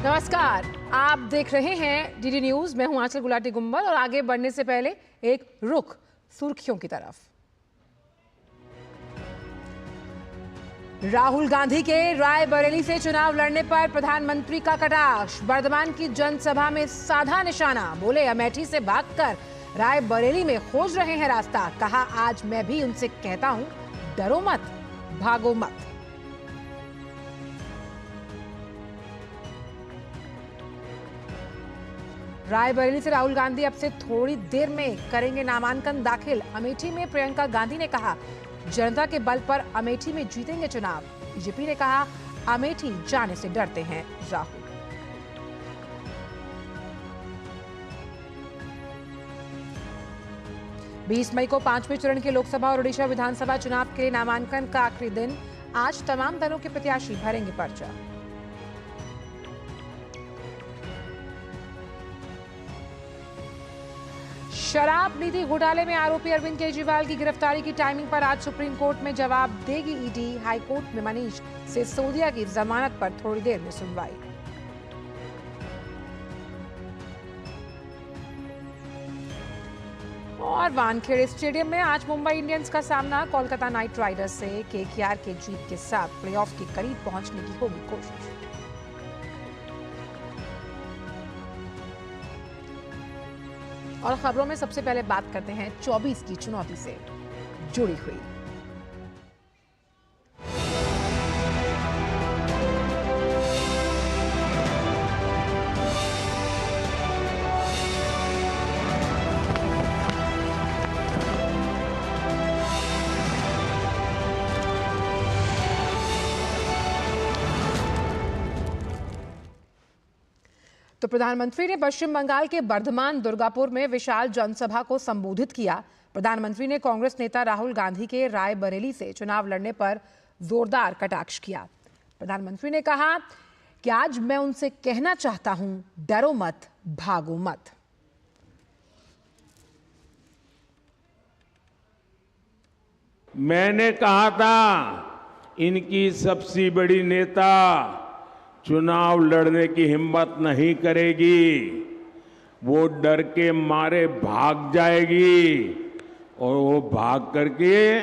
नमस्कार, आप देख रहे हैं डीडी न्यूज। मैं हूं आंचल गुलाटी गुंबल और आगे बढ़ने से पहले एक रुख सुर्खियों की तरफ। राहुल गांधी के रायबरेली से चुनाव लड़ने पर प्रधानमंत्री का कटाक्ष। बर्धमान की जनसभा में साधा निशाना, बोले अमेठी से भागकर रायबरेली में खोज रहे हैं रास्ता। कहा आज मैं भी उनसे कहता हूं, डरो मत, भागो मत। रायबरेली से राहुल गांधी अब से थोड़ी देर में करेंगे नामांकन दाखिल। अमेठी में प्रियंका गांधी ने कहा, जनता के बल पर अमेठी में जीतेंगे चुनाव। बीजेपी ने कहा, अमेठी जाने से डरते हैं राहुल। बीस मई को 5वें चरण के लोकसभा और ओडिशा विधानसभा चुनाव के नामांकन का आखिरी दिन। आज तमाम दलों के प्रत्याशी भरेंगे पर्चा। शराब नीति घोटाले में आरोपी अरविंद केजरीवाल की गिरफ्तारी की टाइमिंग पर आज सुप्रीम कोर्ट में जवाब देगी ईडी। हाईकोर्ट में मनीष सिसोदिया की जमानत पर थोड़ी देर में सुनवाई। और वानखेड़े स्टेडियम में आज मुंबई इंडियंस का सामना कोलकाता नाइट राइडर्स से। केकेआर के जीत के साथ प्लेऑफ के करीब पहुंचने की होगी कोशिश। और खबरों में सबसे पहले बात करते हैं 24 की चुनौती से जुड़ी हुई। तो प्रधानमंत्री ने पश्चिम बंगाल के बर्धमान दुर्गापुर में विशाल जनसभा को संबोधित किया। प्रधानमंत्री ने कांग्रेस नेता राहुल गांधी के रायबरेली से चुनाव लड़ने पर जोरदार कटाक्ष किया। प्रधानमंत्री ने कहा कि आज मैं उनसे कहना चाहता हूं, डरो मत, भागो मत। मैंने कहा था इनकी सबसे बड़ी नेता चुनाव लड़ने की हिम्मत नहीं करेगी, वो डर के मारे भाग जाएगी। और वो भाग करके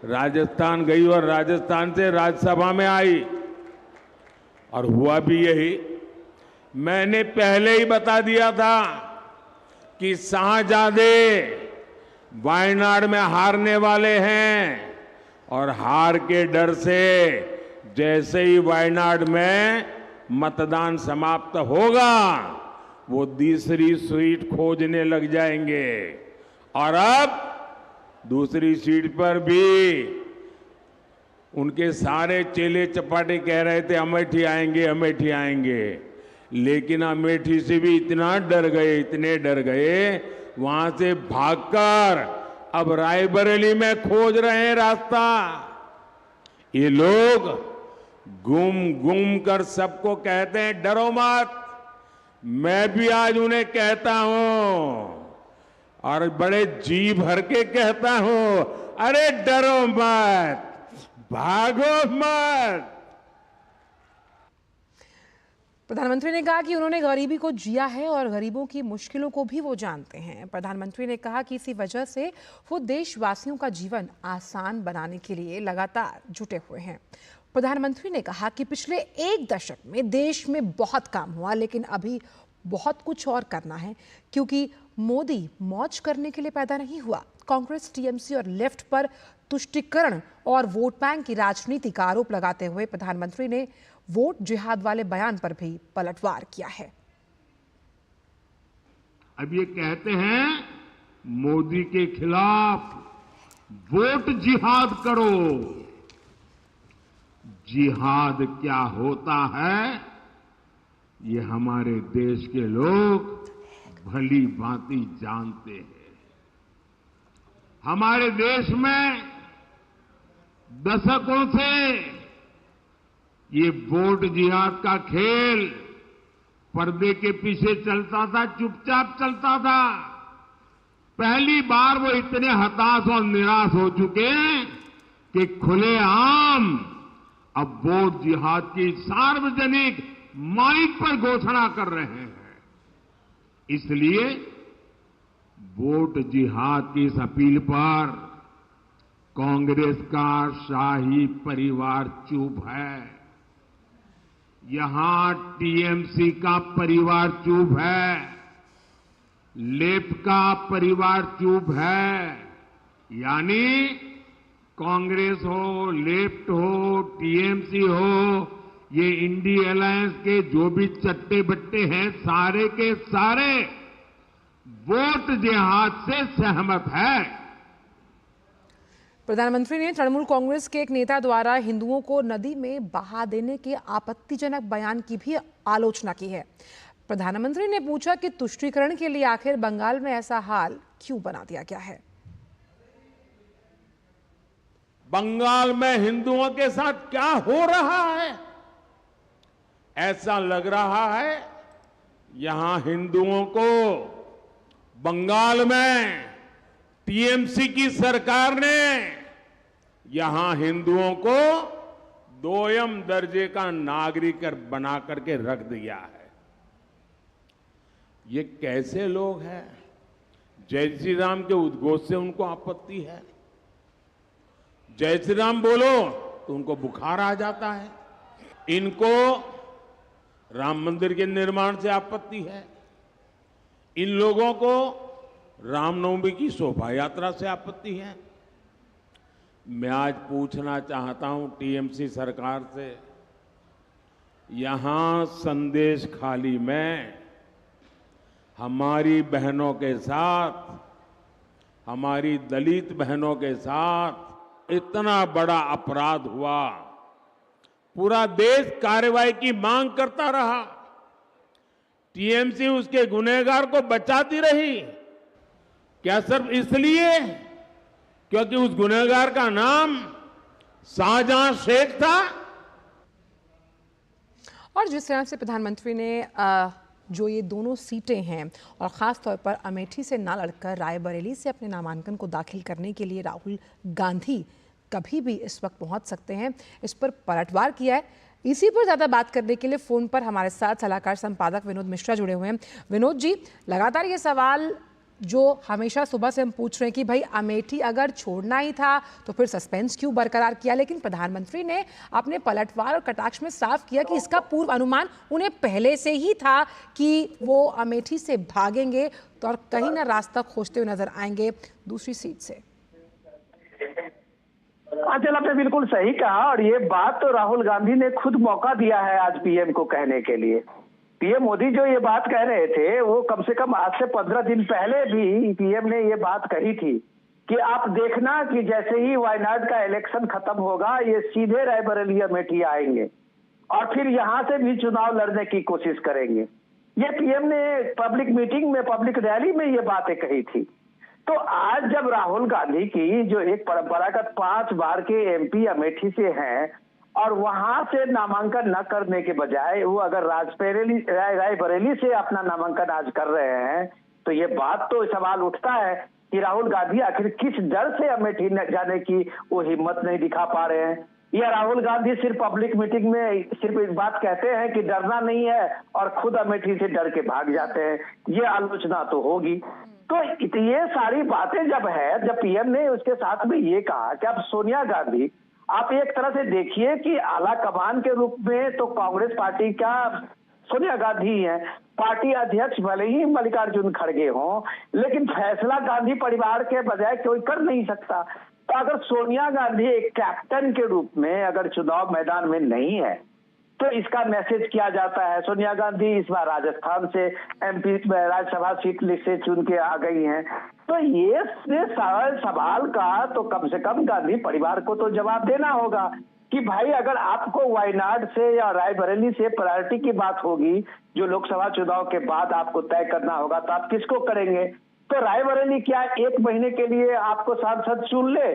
राजस्थान गई और राजस्थान से राज्यसभा में आई और हुआ भी यही। मैंने पहले ही बता दिया था कि शाहजादे वायनाड में हारने वाले हैं और हार के डर से जैसे ही वायनाड में मतदान समाप्त होगा वो दूसरी सीट खोजने लग जाएंगे। और अब दूसरी सीट पर भी उनके सारे चेले चपाटे कह रहे थे अमेठी आएंगे, अमेठी आएंगे, लेकिन अमेठी से भी इतना डर गए, इतने डर गए, वहां से भागकर अब रायबरेली में खोज रहे हैं रास्ता। ये लोग घूम घूम कर सबको कहते हैं डरो मत। मैं भी आज उन्हें कहता हूं और बड़े जी भर के कहता हूं, अरे डरो मत, भागो मत। प्रधानमंत्री ने कहा कि उन्होंने गरीबी को जिया है और गरीबों की मुश्किलों को भी वो जानते हैं। प्रधानमंत्री ने कहा कि इसी वजह से वो देशवासियों का जीवन आसान बनाने के लिए लगातार जुटे हुए हैं। प्रधानमंत्री ने कहा कि पिछले एक दशक में देश में बहुत काम हुआ, लेकिन अभी बहुत कुछ और करना है, क्योंकि मोदी मौज करने के लिए पैदा नहीं हुआ। कांग्रेस, टीएमसी और लेफ्ट पर तुष्टीकरण और वोट बैंक की राजनीति का आरोप लगाते हुए प्रधानमंत्री ने वोट जिहाद वाले बयान पर भी पलटवार किया है। अब ये कहते हैं मोदी के खिलाफ वोट जिहाद करो। जिहाद क्या होता है ये हमारे देश के लोग भली भांति जानते हैं। हमारे देश में दशकों से ये वोट जिहाद का खेल पर्दे के पीछे चलता था, चुपचाप चलता था। पहली बार वो इतने हताश और निराश हो चुके हैं कि खुलेआम अब वोट जिहाद की सार्वजनिक माइक पर घोषणा कर रहे हैं। इसलिए वोट जिहाद की इस अपील पर कांग्रेस का शाही परिवार चुप है। यहां टीएमसी का परिवार चुप है, लेफ्ट का परिवार चुप है। यानी कांग्रेस हो, लेफ्ट हो, टीएमसी हो, ये इंडी अलायंस के जो भी चट्टे बट्टे हैं, सारे के सारे वोट जिहाद से सहमत है। प्रधानमंत्री ने तृणमूल कांग्रेस के एक नेता द्वारा हिंदुओं को नदी में बहा देने के आपत्तिजनक बयान की भी आलोचना की है। प्रधानमंत्री ने पूछा कि तुष्टीकरण के लिए आखिर बंगाल में ऐसा हाल क्यों बना दिया गया है। बंगाल में हिंदुओं के साथ क्या हो रहा है? ऐसा लग रहा है यहां हिंदुओं को बंगाल में टीएमसी की सरकार ने यहां हिंदुओं को दोयम दर्जे का नागरिक बना करके रख दिया है। ये कैसे लोग हैं? जय श्री राम के उद्घोष से उनको आपत्ति है, जय श्री राम बोलो तो उनको बुखार आ जाता है। इनको राम मंदिर के निर्माण से आपत्ति है, इन लोगों को रामनवमी की शोभा यात्रा से आपत्ति है। मैं आज पूछना चाहता हूं टीएमसी सरकार से, यहां संदेश खाली में हमारी बहनों के साथ, हमारी दलित बहनों के साथ इतना बड़ा अपराध हुआ, पूरा देश कार्रवाई की मांग करता रहा, टीएमसी उसके गुनहगार को बचाती रही। क्या सिर्फ इसलिए क्योंकि उस गुनहगार का नाम शाहजहां शेख था? और जिस तरह से प्रधानमंत्री ने जो ये दोनों सीटें हैं और ख़ास तौर पर अमेठी से ना लड़कर रायबरेली से अपने नामांकन को दाखिल करने के लिए राहुल गांधी कभी भी इस वक्त पहुंच सकते हैं, इस पर पलटवार किया है। इसी पर ज़्यादा बात करने के लिए फ़ोन पर हमारे साथ सलाहकार संपादक विनोद मिश्रा जुड़े हुए हैं। विनोद जी, लगातार ये सवाल जो हमेशा सुबह से हम पूछ रहे हैं कि भाई अमेठी अगर छोड़ना ही था तो फिर सस्पेंस क्यों बरकरार किया, लेकिन प्रधानमंत्री ने अपने पलटवार और कटाक्ष में साफ किया कि इसका पूर्व अनुमान उन्हें पहले से ही था कि वो अमेठी से भागेंगे तो और कहीं ना रास्ता खोजते हुए नजर आएंगे दूसरी सीट से। आंचल, आपने बिल्कुल सही कहा और ये बात तो राहुल गांधी ने खुद मौका दिया है आज पीएम को कहने के लिए। पीएम मोदी जो ये बात कह रहे थे वो कम से कम आज से 15 दिन पहले भी पीएम ने ये बात कही थी कि आप देखना कि जैसे ही वायनाड का इलेक्शन खत्म होगा ये सीधे रायबरेली अमेठी आएंगे और फिर यहां से भी चुनाव लड़ने की कोशिश करेंगे। ये पीएम ने पब्लिक मीटिंग में, पब्लिक रैली में ये बातें कही थी। तो आज जब राहुल गांधी की जो एक परंपरागत 5 बार के एमपी अमेठी से हैं और वहां से नामांकन न करने के बजाय वो अगर रायबरेली से अपना नामांकन आज कर रहे हैं तो ये बात तो सवाल उठता है कि राहुल गांधी आखिर किस डर से अमेठी जाने की वो हिम्मत नहीं दिखा पा रहे हैं, या राहुल गांधी सिर्फ पब्लिक मीटिंग में सिर्फ एक बात कहते हैं कि डरना नहीं है और खुद अमेठी से डर के भाग जाते हैं। ये आलोचना तो होगी। तो ये सारी बातें जब पीएम ने उसके साथ में ये कहा कि अब सोनिया गांधी, आप एक तरह से देखिए कि आला कमान के रूप में तो कांग्रेस पार्टी का सोनिया गांधी है, पार्टी अध्यक्ष भले ही मल्लिकार्जुन खड़गे हों, लेकिन फैसला गांधी परिवार के बजाय कोई कर नहीं सकता। तो अगर सोनिया गांधी एक कैप्टन के रूप में अगर चुनाव मैदान में नहीं है तो इसका मैसेज किया जाता है। सोनिया गांधी इस बार राजस्थान से एमपी राज्यसभा सीट से चुन के आ गई हैं, तो ये सवाल का तो कम से कम गांधी परिवार को तो जवाब देना होगा कि भाई अगर आपको वायनाड से या रायबरेली से प्रायोरिटी की बात होगी जो लोकसभा चुनाव के बाद आपको तय करना होगा तो आप किसको करेंगे? तो रायबरेली क्या 1 महीने के लिए आपको सांसद चुन ले?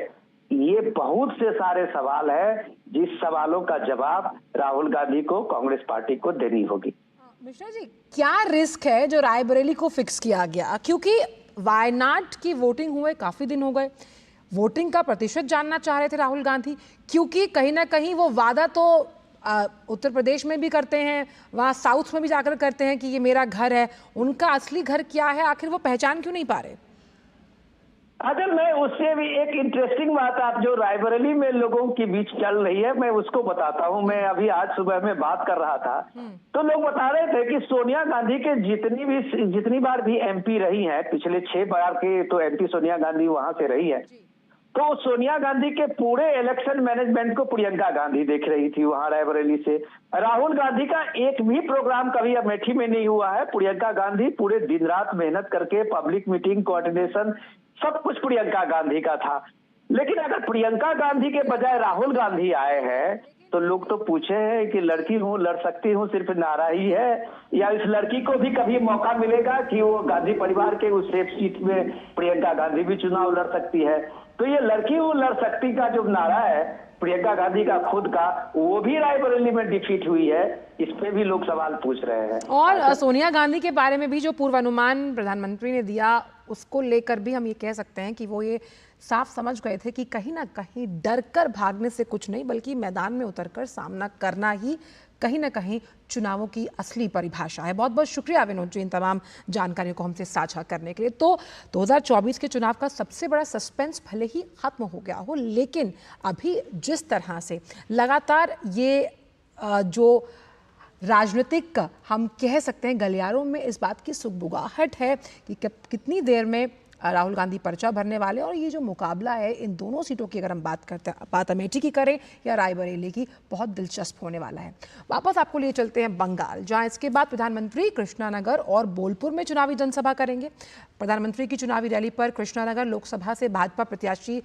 ये बहुत से सारे सवाल है जिस सवालों का जवाब राहुल गांधी को, कांग्रेस पार्टी को देनी होगी। मिश्रा जी, क्या रिस्क है जो रायबरेली को फिक्स किया गया? क्योंकि वायनाड की वोटिंग हुए काफी दिन हो गए, वोटिंग का प्रतिशत जानना चाह रहे थे राहुल गांधी, क्योंकि कहीं ना कहीं वो वादा तो उत्तर प्रदेश में भी करते हैं, वहाँ साउथ में भी जाकर करते हैं कि ये मेरा घर है। उनका असली घर क्या है, आखिर वो पहचान क्यों नहीं पा रहे? अगर मैं उससे भी एक इंटरेस्टिंग बात आप जो रायबरेली में लोगों के बीच चल रही है, मैं उसको बताता हूं। मैं अभी आज सुबह में बात कर रहा था तो लोग बता रहे थे कि सोनिया गांधी के जितनी बार भी एमपी रही हैं, पिछले 6 बार के तो एमपी सोनिया गांधी वहां से रही है, तो सोनिया गांधी के पूरे इलेक्शन मैनेजमेंट को प्रियंका गांधी देख रही थी वहां रायबरेली से। राहुल गांधी का एक भी प्रोग्राम कभी अमेठी में नहीं हुआ है। प्रियंका गांधी पूरे दिन रात मेहनत करके पब्लिक मीटिंग कोऑर्डिनेशन सब कुछ प्रियंका गांधी का था। लेकिन अगर प्रियंका गांधी के बजाय राहुल गांधी आए हैं तो लोग तो पूछे हैं कि लड़की हूं, लड़ सकती हूं, सिर्फ नारा ही है, या इस लड़की को भी कभी मौका मिलेगा कि वो गांधी परिवार के उस सेफ सीट में प्रियंका गांधी भी चुनाव लड़ सकती है। तो ये लड़की हूं लड़ सकती का जो नारा है प्रियंका गांधी का खुद का, वो भी रायबरेली में डिफीट हुई है। इस पे भी लोग सवाल पूछ रहे हैं। और सोनिया गांधी के बारे में भी जो पूर्वानुमान प्रधानमंत्री ने दिया, उसको लेकर भी हम ये कह सकते हैं कि वो ये साफ समझ गए थे कि कहीं ना कहीं डर कर भागने से कुछ नहीं, बल्कि मैदान में उतरकर सामना करना ही कहीं ना कहीं चुनावों की असली परिभाषा है। बहुत बहुत शुक्रिया विनोद जी इन तमाम जानकारियों को हमसे साझा करने के लिए। तो 2024 के चुनाव का सबसे बड़ा सस्पेंस भले ही खत्म हो गया हो, लेकिन अभी जिस तरह से लगातार ये जो राजनीतिक हम कह सकते हैं गलियारों में इस बात की सुगबुगाहट है कि कितनी देर में राहुल गांधी पर्चा भरने वाले, और ये जो मुकाबला है इन दोनों सीटों की अगर हम बात करते हैं, बात अमेठी की करें या रायबरेली की, बहुत दिलचस्प होने वाला है। वापस आपको लिए चलते हैं बंगाल, जहां इसके बाद प्रधानमंत्री कृष्णानगर और बोलपुर में चुनावी जनसभा करेंगे। प्रधानमंत्री की चुनावी रैली पर कृष्णानगर लोकसभा से भाजपा प्रत्याशी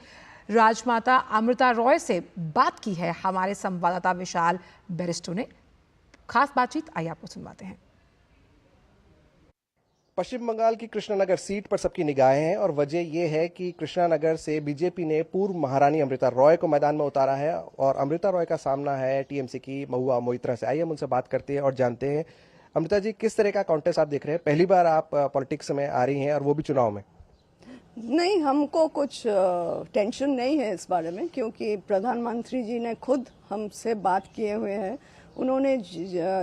राजमाता अमृता रॉय से बात की है हमारे संवाददाता विशाल बेरिस्टो ने। खास बातचीत आइए आपको सुनवाते हैं। पश्चिम बंगाल की कृष्णानगर सीट पर सबकी निगाहें हैं और वजह यह है कि कृष्णानगर से बीजेपी ने पूर्व महारानी अमृता रॉय को मैदान में उतारा है और अमृता रॉय का सामना है टीएमसी की महुआ मोइत्रा से। आइए हम उनसे बात करते हैं और जानते हैं। अमृता जी, किस तरह का कॉन्टेस्ट आप देख रहे हैं? पहली बार आप पॉलिटिक्स में आ रही हैं और वो भी चुनाव में। नहीं, हमको कुछ टेंशन नहीं है इस बारे में, क्योंकि प्रधानमंत्री जी ने खुद हमसे बात किए हुए हैं। उन्होंने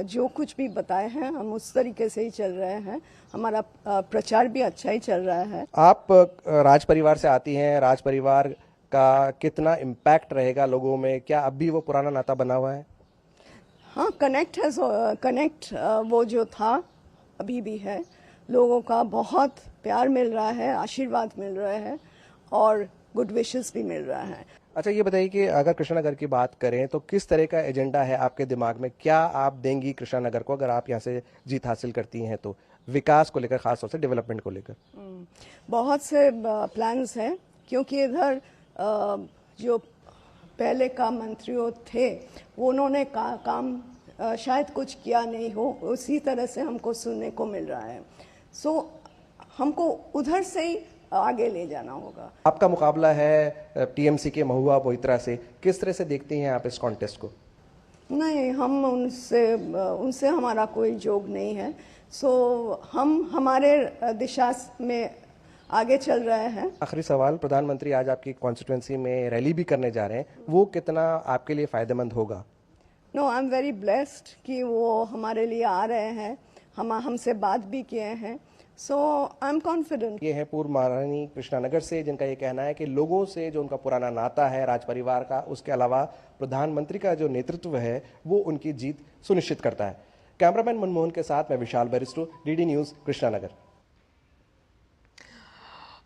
जो कुछ भी बताए हैं हम उस तरीके से ही चल रहे हैं। हमारा प्रचार भी अच्छा ही चल रहा है। आप राज परिवार से आती हैं, राज परिवार का कितना इम्पैक्ट रहेगा लोगों में? क्या अब भी वो पुराना नाता बना हुआ है? हाँ, कनेक्ट वो जो था अभी भी है। लोगों का बहुत प्यार मिल रहा है, आशीर्वाद मिल रहा है और गुड विशेस भी मिल रहा है। अच्छा, ये बताइए कि अगर कृष्णानगर की बात करें तो किस तरह का एजेंडा है आपके दिमाग में? क्या आप देंगी कृष्णानगर को अगर आप यहाँ से जीत हासिल करती हैं तो, विकास को लेकर, खासतौर से डेवलपमेंट को लेकर? बहुत से प्लान्स हैं, क्योंकि इधर जो पहले का मंत्रियों थे वो उन्होंने काम शायद कुछ किया नहीं हो, उसी तरह से हमको सुनने को मिल रहा है। सो हमको उधर से ही आगे ले जाना होगा। आपका मुकाबला है टीएमसी के महुआ मोइत्रा से, किस तरह से देखती हैं आप इस कॉन्टेस्ट को? नहीं, हम उनसे हमारा कोई जोग नहीं है। सो हम हमारे दिशा में आगे चल रहे हैं। आखिरी सवाल, प्रधानमंत्री आज आपकी कॉन्स्टिट्यूएंसी में रैली भी करने जा रहे हैं, वो कितना आपके लिए फायदेमंद होगा? No, I am very blessed कि वो हमारे लिए आ रहे हैं, हमसे बात भी किए हैं। सो आई एम कॉन्फिडेंट। ये है पूर्व महारानी कृष्णानगर से, जिनका ये कहना है कि लोगों से जो उनका पुराना नाता है राज परिवार का, उसके अलावा प्रधानमंत्री का जो नेतृत्व है वो उनकी जीत सुनिश्चित करता है। कैमरामैन मनमोहन के साथ मैं विशाल बेरिस्टो, डीडी न्यूज, कृष्णानगर।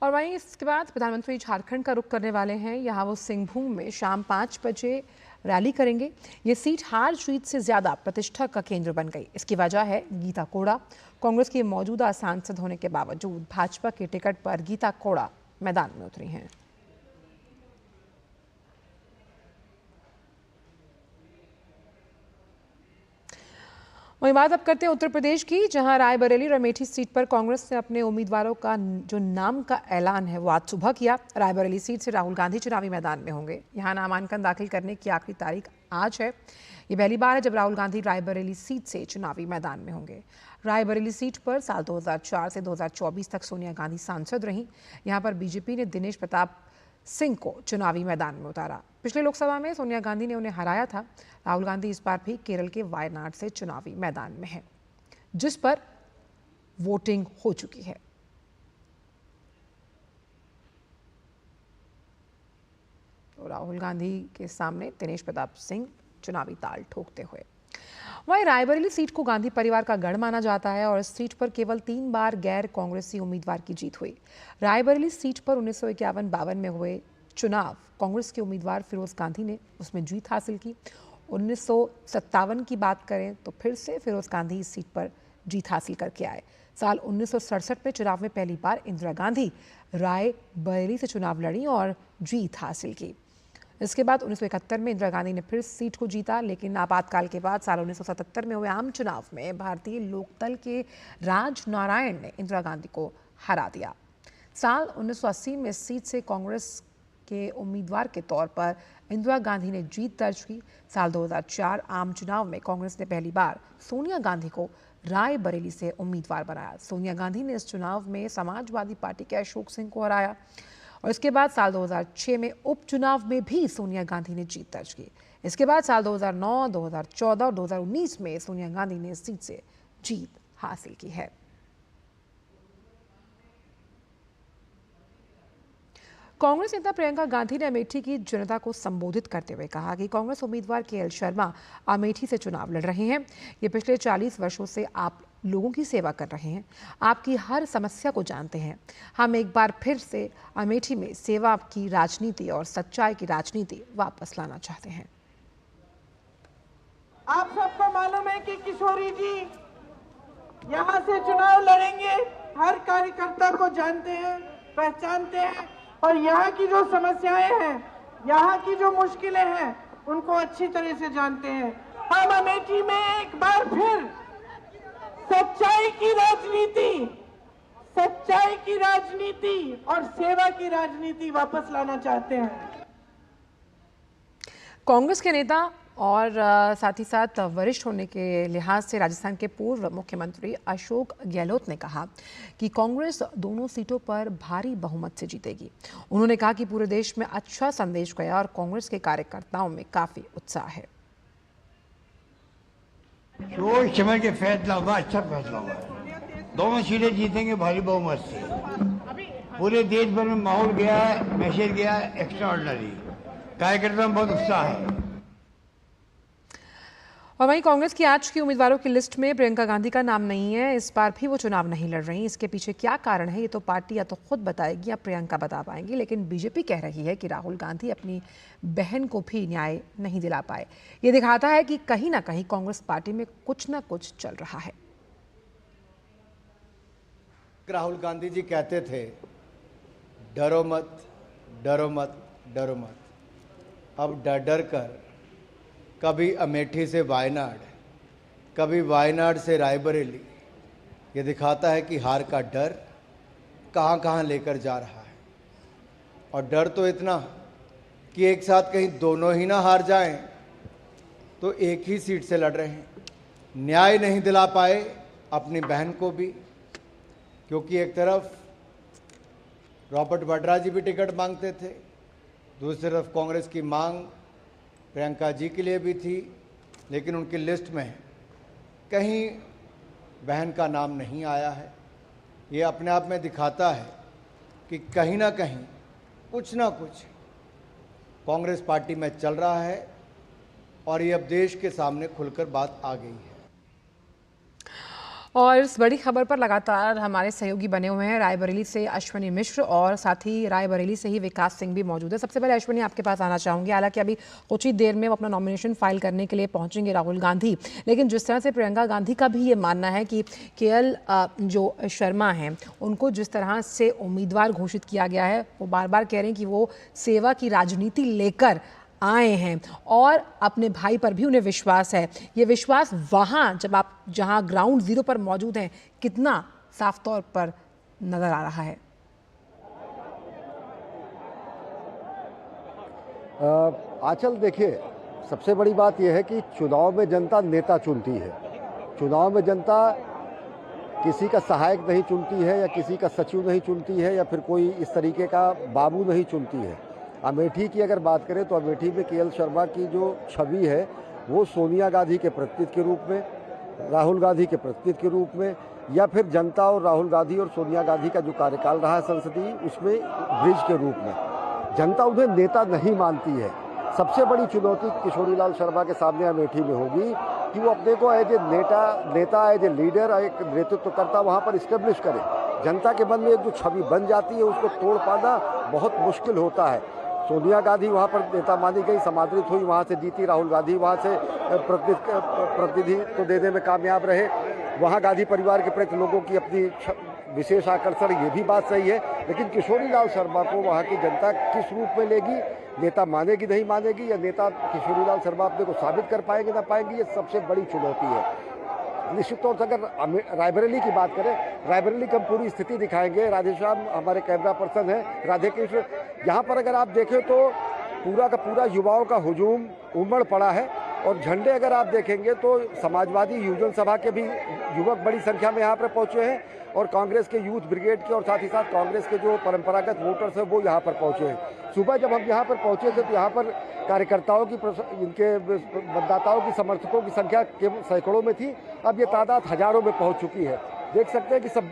और वहीं इसके बाद प्रधानमंत्री झारखंड का रुख करने वाले हैं। यहाँ वो सिंहभूम में शाम 5 बजे रैली करेंगे। ये सीट हार जीत से ज्यादा प्रतिष्ठा का केंद्र बन गई। इसकी वजह है गीता कोड़ा। कांग्रेस की मौजूदा सांसद होने के बावजूद भाजपा के टिकट पर गीता कोड़ा मैदान में उतरी हैं। वहीं बात अब करते हैं उत्तर प्रदेश की, जहां रायबरेली और अमेठी सीट पर कांग्रेस ने अपने उम्मीदवारों का जो नाम का ऐलान है वो आज सुबह किया। रायबरेली सीट से राहुल गांधी चुनावी मैदान में होंगे। यहां नामांकन दाखिल करने की आखिरी तारीख आज है। ये पहली बार है जब राहुल गांधी रायबरेली सीट से चुनावी मैदान में होंगे। रायबरेली सीट पर साल 2004 से 2024 तक सोनिया गांधी सांसद रहीं। यहां पर बीजेपी ने दिनेश प्रताप सिंह को चुनावी मैदान में उतारा। पिछले लोकसभा में सोनिया गांधी ने उन्हें हराया था। राहुल गांधी इस बार भी केरल के वायनाड से चुनावी मैदान में है, जिस पर वोटिंग हो चुकी है। तो राहुल गांधी के सामने दिनेश प्रताप सिंह चुनावी ताल ठोकते हुए। वहीं रायबरेली सीट को गांधी परिवार का गढ़ माना जाता है और इस सीट पर केवल 3 बार गैर कांग्रेसी उम्मीदवार की जीत हुई। रायबरेली सीट पर 1951-52 में हुए चुनाव कांग्रेस के उम्मीदवार फिरोज गांधी ने उसमें जीत हासिल की। 1957 की बात करें तो फिर से फिरोज गांधी इस सीट पर जीत हासिल करके आए। साल 1967 में चुनाव में पहली बार इंदिरा गांधी रायबरेली से चुनाव लड़ी और जीत हासिल की। इसके बाद 1971 में इंदिरा गांधी ने फिर सीट को जीता, लेकिन आपातकाल के बाद साल 1977 में हुए आम चुनाव में भारतीय लोकदल के राज नारायण ने इंदिरा गांधी को हरा दिया। साल 1980 में सीट से कांग्रेस के उम्मीदवार के तौर पर इंदिरा गांधी ने जीत दर्ज की। साल 2004 आम चुनाव में कांग्रेस ने पहली बार सोनिया गांधी को रायबरेली से उम्मीदवार बनाया। सोनिया गांधी ने इस चुनाव में समाजवादी पार्टी के अशोक सिंह को हराया और इसके बाद साल 2006 में उपचुनाव में भी सोनिया गांधी ने जीत दर्ज की। इसके बाद साल 2009, 2014 और 2019 में सोनिया गांधी ने इस सीट से जीत हासिल की है। कांग्रेस नेता प्रियंका गांधी ने अमेठी की जनता को संबोधित करते हुए कहा कि कांग्रेस उम्मीदवार केएल शर्मा अमेठी से चुनाव लड़ रहे हैं। ये पिछले 40 वर्षों से आप लोगों की सेवा कर रहे हैं, आपकी हर समस्या को जानते हैं। हम एक बार फिर से अमेठी में सेवा की राजनीति और सच्चाई की राजनीति वापस लाना चाहते हैं। आप सबको मालूम है कि किशोरी जी यहाँ से चुनाव लड़ेंगे, हर कार्यकर्ता को जानते हैं, पहचानते हैं और यहाँ की जो समस्याएं हैं, यहाँ की जो मुश्किलें हैं, उनको अच्छी तरह से जानते हैं। हम अमेठी में एक बार फिर सच्चाई की राजनीति और सेवा की राजनीति वापस लाना चाहते हैं। कांग्रेस के नेता और साथ ही साथ वरिष्ठ होने के लिहाज से राजस्थान के पूर्व मुख्यमंत्री अशोक गहलोत ने कहा कि कांग्रेस दोनों सीटों पर भारी बहुमत से जीतेगी। उन्होंने कहा कि पूरे देश में अच्छा संदेश गया और कांग्रेस के कार्यकर्ताओं में काफी उत्साह है। सोच समझ के फैसला होगा, अच्छा फैसला होगा। दोनों सीटें जीतेंगे भारी बहुमत से। पूरे देश भर में माहौल गया है, मैसेज गया है एक्स्ट्रा ऑर्डिनरी। कार्यकर्ताओं में बहुत उत्साह है। और वहीं कांग्रेस की आज की उम्मीदवारों की लिस्ट में प्रियंका गांधी का नाम नहीं है। इस बार भी वो चुनाव नहीं लड़ रही। इसके पीछे क्या कारण है ये तो पार्टी या तो खुद बताएगी या प्रियंका बता पाएंगी, लेकिन बीजेपी कह रही है कि राहुल गांधी अपनी बहन को भी न्याय नहीं दिला पाए। ये दिखाता है कि कहीं ना कहीं कांग्रेस पार्टी में कुछ ना कुछ चल रहा है। राहुल गांधी जी कहते थे डरो मत, डरो मत, डरो मत। अब डर डर कर कभी अमेठी से वायनाड, कभी वायनाड से रायबरेली, ये दिखाता है कि हार का डर कहाँ कहाँ लेकर जा रहा है। और डर तो इतना कि एक साथ कहीं दोनों ही ना हार जाएं, तो एक ही सीट से लड़ रहे हैं। न्याय नहीं दिला पाए अपनी बहन को भी, क्योंकि एक तरफ रॉबर्ट वाड्रा जी भी टिकट मांगते थे, दूसरी तरफ कांग्रेस की मांग प्रियंका जी के लिए भी थी, लेकिन उनकी लिस्ट में कहीं बहन का नाम नहीं आया है। ये अपने आप में दिखाता है कि कहीं ना कहीं कुछ ना कुछ कांग्रेस पार्टी में चल रहा है और ये अब देश के सामने खुलकर बात आ गई है। और इस बड़ी खबर पर लगातार हमारे सहयोगी बने हुए हैं। रायबरेली से अश्विनी मिश्र और साथ ही रायबरेली से ही विकास सिंह भी मौजूद है। सबसे पहले अश्विनी, आपके पास आना चाहूँगी। हालांकि अभी कुछ ही देर में वो अपना नॉमिनेशन फाइल करने के लिए पहुंचेंगे राहुल गांधी, लेकिन जिस तरह से प्रियंका गांधी का भी ये मानना है कि केएल जो शर्मा हैं उनको जिस तरह से उम्मीदवार घोषित किया गया है, वो बार बार कह रहे हैं कि वो सेवा की राजनीति लेकर आए हैं और अपने भाई पर भी उन्हें विश्वास है। ये विश्वास वहाँ जब आप जहाँ ग्राउंड जीरो पर मौजूद हैं कितना साफ तौर पर नजर आ रहा है? आंचल, देखिए, सबसे बड़ी बात यह है कि चुनाव में जनता नेता चुनती है। चुनाव में जनता किसी का सहायक नहीं चुनती है या किसी का सचिव नहीं चुनती है या फिर कोई इस तरीके का बाबू नहीं चुनती है। अमेठी की अगर बात करें तो अमेठी में केएल शर्मा की जो छवि है वो सोनिया गांधी के प्रतिनिधि के रूप में, राहुल गांधी के प्रतिनिधि के रूप में, या फिर जनता और राहुल गांधी और सोनिया गांधी का जो कार्यकाल रहा है संसदीय, उसमें ब्रिज के रूप में जनता उन्हें नेता नहीं मानती है। सबसे बड़ी चुनौती किशोरीलाल शर्मा के सामने अमेठी में होगी कि वो अपने को एज ए नेता एज ए लीडर, एक नेतृत्वकर्ता वहाँ पर इस्टेब्लिश करे। जनता के मन में एक जो छवि बन जाती है उसको तोड़ पाना बहुत मुश्किल होता है। सोनिया गांधी वहाँ पर नेता मानी गई, समादृत हुई, वहाँ से जीती। राहुल गांधी वहाँ से प्रतिनिधित्व देने में कामयाब रहे। वहाँ गांधी परिवार के प्रति लोगों की अपनी विशेष आकर्षण, ये भी बात सही है। लेकिन किशोरीलाल शर्मा को वहाँ की जनता किस रूप में लेगी, नेता मानेगी नहीं मानेगी, या नेता किशोरीलाल शर्मा अपने को साबित कर पाएंगे ना पाएंगे, ये सबसे बड़ी चुनौती है। निश्चित तौर से अगर रायबरेली की बात करें, रायबरेली की हम पूरी स्थिति दिखाएंगे। राधेश्याम हमारे कैमरा पर्सन है, राधे कृष्ण। यहाँ पर अगर आप देखें तो पूरा का पूरा युवाओं का हुजूम उमड़ पड़ा है और झंडे अगर आप देखेंगे तो समाजवादी युवजन सभा के भी युवक बड़ी संख्या में यहाँ पर पहुँचे हैं और कांग्रेस के यूथ ब्रिगेड के और साथ ही साथ कांग्रेस के जो परंपरागत वोटर्स हैं वो यहाँ पर पहुँचे हैं। सुबह जब हम यहाँ पर पहुँचे थे तो यहाँ पर कार्यकर्ताओं की, इनके मतदाताओं की, समर्थकों की संख्या केवल सैकड़ों में थी। अब ये तादाद हजारों में पहुँच चुकी है। देख सकते हैं कि सब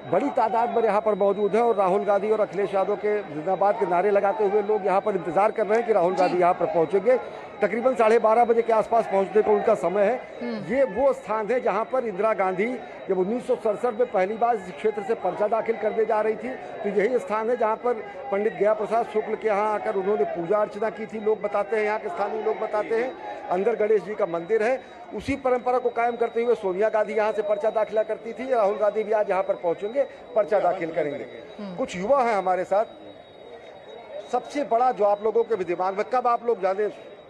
बड़ी तादाद में यहाँ पर मौजूद है और राहुल गांधी और अखिलेश यादव के जिंदाबाद के नारे लगाते हुए लोग यहाँ पर इंतजार कर रहे हैं कि राहुल गांधी यहाँ पर पहुँचेंगे। तकरीबन 12:30 बजे के आसपास पहुँचने को उनका समय है। ये वो स्थान है जहाँ पर इंदिरा गांधी जब 1967 में पहली बार इस क्षेत्र से पर्चा दाखिल करने जा रही थी तो यही स्थान है जहाँ पर पंडित गया प्रसाद शुक्ल के यहाँ आकर उन्होंने पूजा अर्चना की थी। लोग बताते हैं, यहाँ के स्थानीय लोग बताते हैं। अंदर गणेश जी का मंदिर है। उसी परंपरा को कायम करते हुए सोनिया गांधी यहाँ से पर्चा दाखिला करती थी। राहुल गांधी भी आज यहाँ पर पहुँचेंगे, पर्चा दाखिल करेंगे। कुछ युवा हैं हमारे साथ। सबसे बड़ा जो आप लोगों के भी दिमाग में, कब आप लोग जाने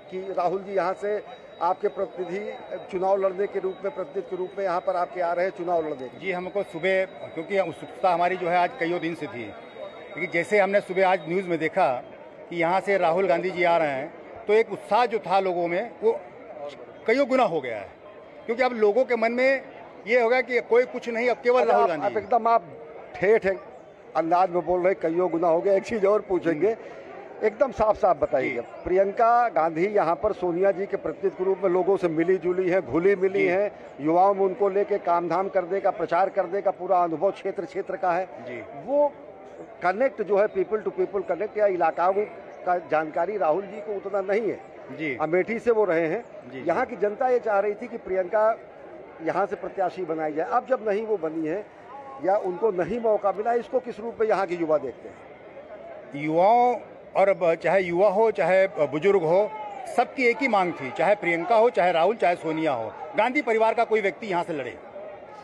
कि राहुल जी यहाँ से आपके प्रतिनिधि चुनाव लड़ने के रूप में, प्रतिनिधि के रूप में यहाँ पर आपके आ रहे हैं चुनाव लड़ने? जी, हमको सुबह, क्योंकि उत्सुकता हमारी जो है आज कईयों दिन से थी, क्योंकि जैसे हमने सुबह आज न्यूज़ में देखा कि यहाँ से राहुल गांधी जी आ रहे हैं तो एक उत्साह जो था लोगों में वो कईयों गुना हो गया है। क्योंकि अब लोगों के मन में ये होगा कि कोई कुछ नहीं, अब केवल राहुल गांधी। अब एकदम आप ठेठ अंदाज में बोल रहे, कईयों गुना हो गया। एक चीज़ और पूछेंगे, एकदम साफ साफ बताइए, प्रियंका गांधी यहाँ पर सोनिया जी के प्रतिनिधि के रूप में लोगों से मिली जुली है, घुली मिली है, युवाओं में उनको लेके काम धाम करने का, प्रचार करने का पूरा अनुभव क्षेत्र का है जी। वो कनेक्ट जो है, पीपल टू पीपल कनेक्ट या इलाकाओं का जानकारी राहुल जी को उतना नहीं है जी। अमेठी से वो रहे हैं। यहाँ की जनता ये चाह रही थी कि प्रियंका यहाँ से प्रत्याशी बनाई जाए। अब जब नहीं वो बनी है या उनको नहीं मौका मिला, इसको किस रूप में यहाँ के युवा देखते हैं? युवाओं, और चाहे युवा हो चाहे बुजुर्ग हो, सबकी एक ही मांग थी, चाहे प्रियंका हो, चाहे राहुल, चाहे सोनिया हो, गांधी परिवार का कोई व्यक्ति यहाँ से लड़े।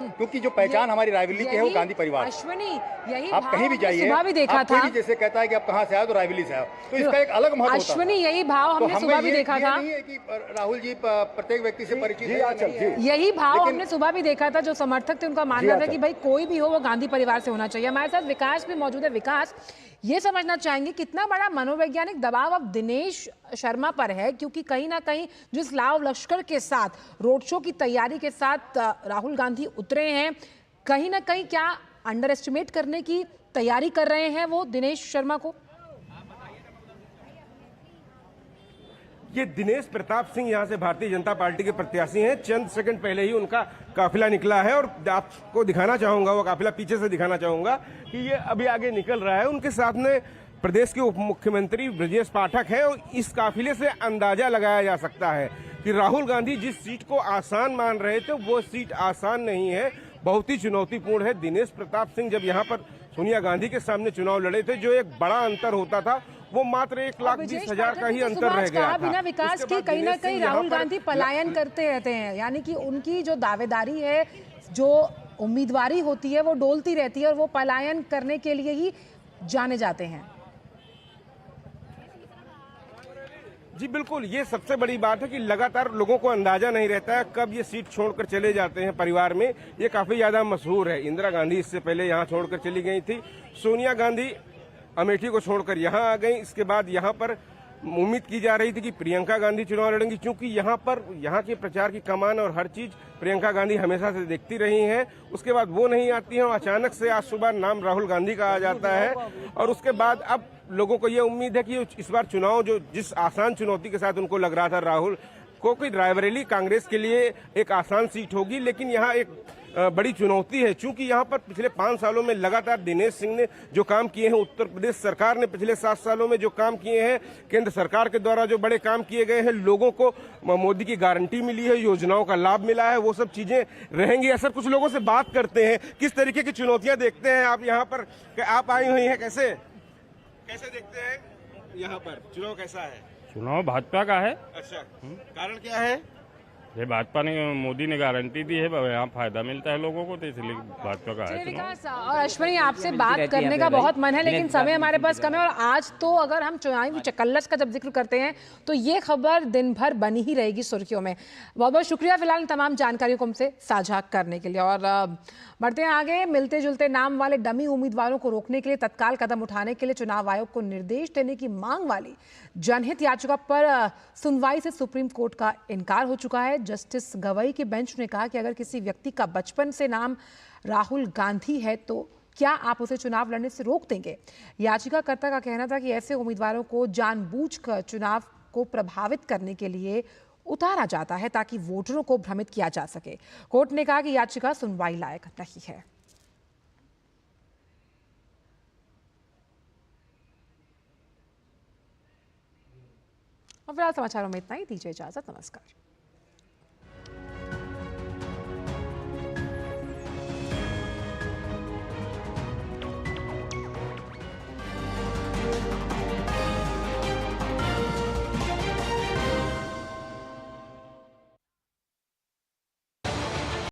क्योंकि जो पहचान हमारी रायबरेली की है वो गांधी परिवार। अश्विनी, यही आप कहीं भी जाइए, सुबह भी देखा था, कोई जैसे कहता है कि आप कहाँ से आए तो रायबरेली से आए, तो इसका एक अलग महत्व होता है। अश्विनी, यही भाव हमने सुबह भी देखा था। नहीं है कि राहुल जी प्रत्येक व्यक्ति से परिचित है, यही भाव हमने सुबह भी देखा था। जो समर्थक थे उनका मानना था कि भाई कोई भी हो वो गांधी परिवार से होना चाहिए। हमारे साथ विकास भी मौजूद है। विकास, ये समझना चाहेंगे कितना बड़ा मनोवैज्ञानिक दबाव अब दिनेश शर्मा पर है, क्योंकि कहीं ना कहीं जिस लाव लश्कर के साथ रोड शो की तैयारी के साथ राहुल गांधी उतरे हैं, कहीं ना कहीं क्या अंडर एस्टिमेट करने की तैयारी कर रहे हैं वो दिनेश शर्मा को? ये दिनेश प्रताप सिंह यहाँ से भारतीय जनता पार्टी के प्रत्याशी हैं। चंद सेकंड पहले ही उनका काफिला निकला है और आपको दिखाना चाहूंगा, वो काफिला पीछे से दिखाना चाहूंगा कि ये अभी आगे निकल रहा है। उनके साथ में प्रदेश के उप मुख्यमंत्री ब्रजेश पाठक है और इस काफिले से अंदाजा लगाया जा सकता है कि राहुल गांधी जिस सीट को आसान मान रहे थे वो सीट आसान नहीं है, बहुत ही चुनौतीपूर्ण है। दिनेश प्रताप सिंह जब यहाँ पर सोनिया गांधी के सामने चुनाव लड़े थे, जो एक बड़ा अंतर होता था वो मात्र 1,20,000 का ही अंतर रह गया था। बिना विकास की कहीं ना कहीं राहुल गांधी पलायन करते रहते हैं, यानी कि उनकी जो दावेदारी है, जो उम्मीदवारी होती है वो डोलती रहती है और वो पलायन करने के लिए ही जाने जाते हैं। जी बिल्कुल, ये सबसे बड़ी बात है कि लगातार लोगों को अंदाजा नहीं रहता है कब ये सीट छोड़कर चले जाते हैं परिवार में। ये काफी ज्यादा मशहूर है। इंदिरा गांधी इससे पहले यहाँ छोड़कर चली गई थी, सोनिया गांधी अमेठी को छोड़कर यहाँ आ गई, इसके बाद यहाँ पर उम्मीद की जा रही थी कि प्रियंका गांधी चुनाव लड़ेंगी, क्योंकि यहाँ के प्रचार की कमान और हर चीज प्रियंका गांधी हमेशा से देखती रही हैं। उसके बाद वो नहीं आती हैं और अचानक से आज सुबह नाम राहुल गांधी का आ जाता है और उसके बाद अब लोगों को ये उम्मीद है कि इस बार चुनाव जो जिस आसान चुनौती के साथ उनको लग रहा था राहुल को, कि रायबरेली कांग्रेस के लिए एक आसान सीट होगी, लेकिन यहाँ एक बड़ी चुनौती है। चूंकि यहाँ पर पिछले 5 सालों में लगातार दिनेश सिंह ने जो काम किए हैं, उत्तर प्रदेश सरकार ने पिछले 7 सालों में जो काम किए हैं, केंद्र सरकार के द्वारा जो बड़े काम किए गए हैं, लोगों को मोदी की गारंटी मिली है, योजनाओं का लाभ मिला है, वो सब चीजें रहेंगी। ऐसा कुछ लोगों से बात करते हैं, किस तरीके की चुनौतियां देखते हैं आप यहाँ पर? आप आई हुई हैं, कैसे देखते हैं यहाँ पर चुनाव कैसा है? चुनाव भाजपा का है। अच्छा, कारण क्या है? ये भाजपा ने, मोदी ने गारंटी दी है, यहाँ फायदा मिलता है लोगों को, तो इसलिए भाजपा का है चुनाव। और अश्विनी, आपसे बात करने का बहुत मन है, लेकिन समय हमारे पास कम है। और आज तो अगर हम चुनावी चकल्लस का जब जिक्र करते हैं तो ये खबर दिन भर बनी ही रहेगी सुर्खियों में। बहुत बहुत शुक्रिया फिलहाल तमाम जानकारियों को हमसे साझा करने के लिए। और बढ़ते हैं आगे। मिलते जुलते नाम वाले डमी उम्मीदवारों को रोकने के लिए तत्काल कदम उठाने के लिए चुनाव आयोग को निर्देश देने की मांग वाली जनहित याचिका पर सुनवाई से सुप्रीम कोर्ट का इनकार हो चुका है। जस्टिस गवई के बेंच ने कहा कि अगर किसी व्यक्ति का बचपन से नाम राहुल गांधी है तो क्या आप उसे चुनाव लड़ने से रोक देंगे? याचिकाकर्ता का कहना था कि ऐसे उम्मीदवारों को जानबूझकर चुनाव को प्रभावित करने के लिए उतारा जाता है ताकि वोटरों को भ्रमित किया जा सके। कोर्ट ने कहा कि याचिका सुनवाई लायक नहीं है। और फिलहाल समाचारों में इतना ही। दीजिए इजाजत, नमस्कार।